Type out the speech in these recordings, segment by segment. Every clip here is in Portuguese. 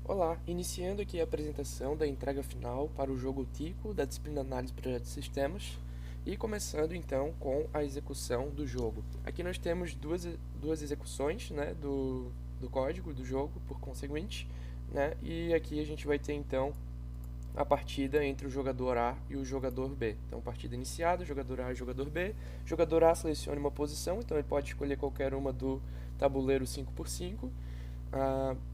Olá, iniciando aqui a apresentação da entrega final para o jogo Tico da disciplina Análise de Projetos e Sistemas e começando então com a execução do jogo. Aqui nós temos duas execuções, né, do código do jogo, por conseguinte, né, e aqui a gente vai ter então a partida entre o jogador A e o jogador B. Então, partida iniciada, jogador A e jogador B. Jogador A selecione uma posição, então ele pode escolher qualquer uma do tabuleiro 5x5.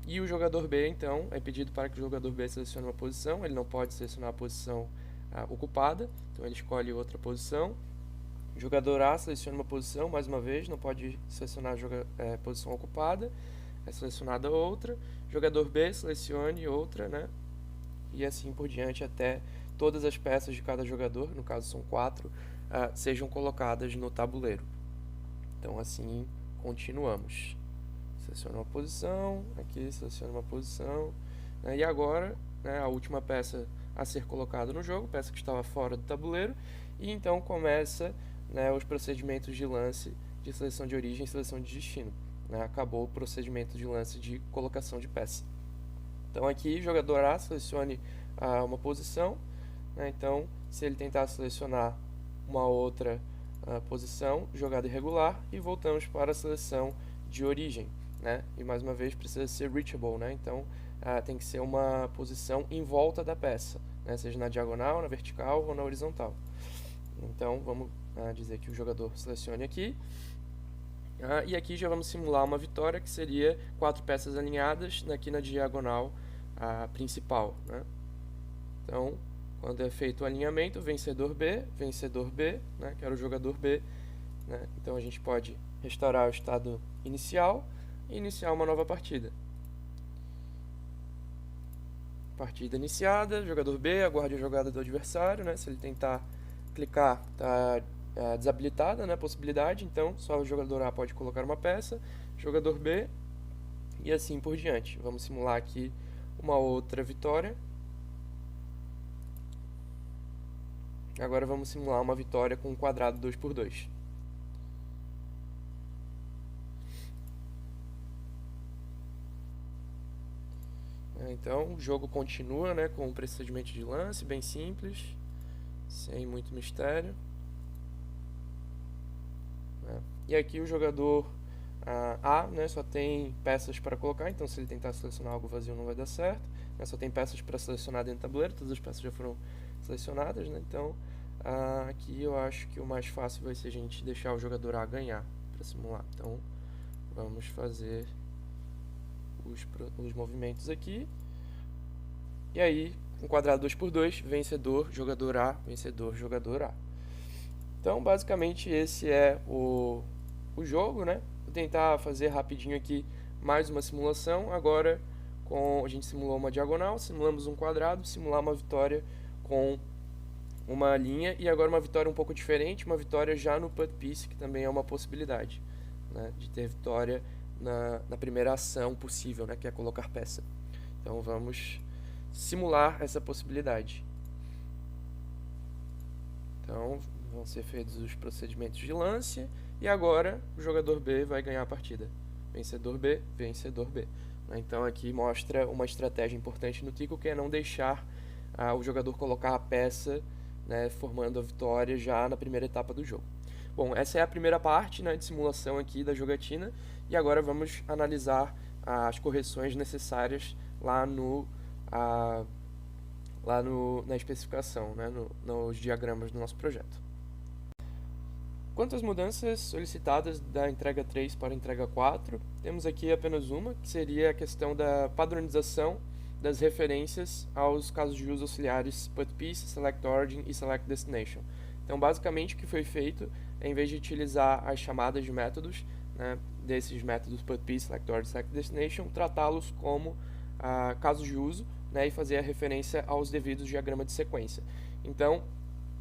E o jogador B, então, é pedido para que o jogador B selecione uma posição. Ele não pode selecionar a posição ocupada, então ele escolhe outra posição. O jogador A seleciona uma posição, mais uma vez, não pode selecionar a posição ocupada, é selecionada outra. Jogador B selecione outra, né? E assim por diante até todas as peças de cada jogador, no caso são 4, sejam colocadas no tabuleiro. Então assim continuamos. Seleciona uma posição, aqui seleciona uma posição, né, e agora, né, a última peça a ser colocada no jogo, peça que estava fora do tabuleiro, e então começa, né, os procedimentos de lance de seleção de origem e seleção de destino. Né, acabou o procedimento de lance de colocação de peça. Então aqui, jogador A selecione uma posição, né, então se ele tentar selecionar uma outra posição, jogada irregular, e voltamos para a seleção de origem. Né? E mais uma vez precisa ser reachable, né? Então tem que ser uma posição em volta da peça, né? Seja na diagonal, na vertical ou na horizontal. Então vamos dizer que o jogador selecione aqui. E aqui já vamos simular uma vitória, que seria 4 peças alinhadas aqui na diagonal principal. Né? Então, quando é feito o alinhamento, vencedor B, né? Que era o jogador B. Né? Então a gente pode restaurar o estado inicial e iniciar uma nova partida. Partida iniciada, jogador B, aguarde a jogada do adversário, né? Se ele tentar clicar, está desabilitada, né, a possibilidade, então só o jogador A pode colocar uma peça, jogador B, e assim por diante. Vamos simular aqui uma outra vitória. Agora vamos simular uma vitória com um quadrado 2x2. Então o jogo continua, né, com um procedimento de lance bem simples, sem muito mistério. E aqui o jogador A, né, só tem peças para colocar, então se ele tentar selecionar algo vazio não vai dar certo. Né, só tem peças para selecionar dentro do tabuleiro, todas as peças já foram selecionadas, né, então aqui eu acho que o mais fácil vai ser a gente deixar o jogador A ganhar para simular. Então vamos fazer os movimentos aqui. E aí, um quadrado 2x2, vencedor, jogador A, vencedor, jogador A. Então, basicamente, esse é o jogo, né? Vou tentar fazer rapidinho aqui mais uma simulação. Agora, a gente simulou uma diagonal, simulamos um quadrado, simular uma vitória com uma linha, e agora uma vitória um pouco diferente, uma vitória já no putt piece, que também é uma possibilidade, né? De ter vitória na primeira ação possível, né? Que é colocar peça. Então, vamos simular essa possibilidade. Então, vão ser feitos os procedimentos de lance, e agora o jogador B vai ganhar a partida. Vencedor B, vencedor B. Então aqui mostra uma estratégia importante no Tico, que é não deixar o jogador colocar a peça, né, formando a vitória já na primeira etapa do jogo. Bom, essa é a primeira parte, né, de simulação aqui da jogatina, e agora vamos analisar as correções necessárias lá na especificação, né, nos diagramas do nosso projeto. Quanto às mudanças solicitadas da entrega 3 para a entrega 4, temos aqui apenas uma, que seria a questão da padronização das referências aos casos de uso auxiliares Put Piece, Select Origin e Select Destination. Então, basicamente, o que foi feito é, em vez de utilizar as chamadas de métodos, né, desses métodos Put Piece, Select Origin e Select Destination, tratá-los como casos de uso, né, e fazer a referência aos devidos diagramas de sequência. Então,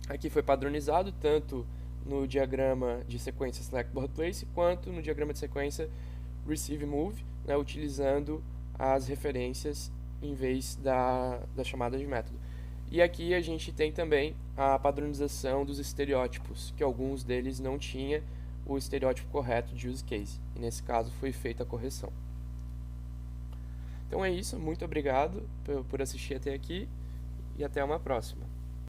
aqui foi padronizado tanto no diagrama de sequência Select Board Place, quanto no diagrama de sequência Receive Move, né, utilizando as referências em vez da chamada de método. E aqui a gente tem também a padronização dos estereótipos, que alguns deles não tinha o estereótipo correto de use case, e nesse caso foi feita a correção. Então é isso, muito obrigado por assistir até aqui e até uma próxima.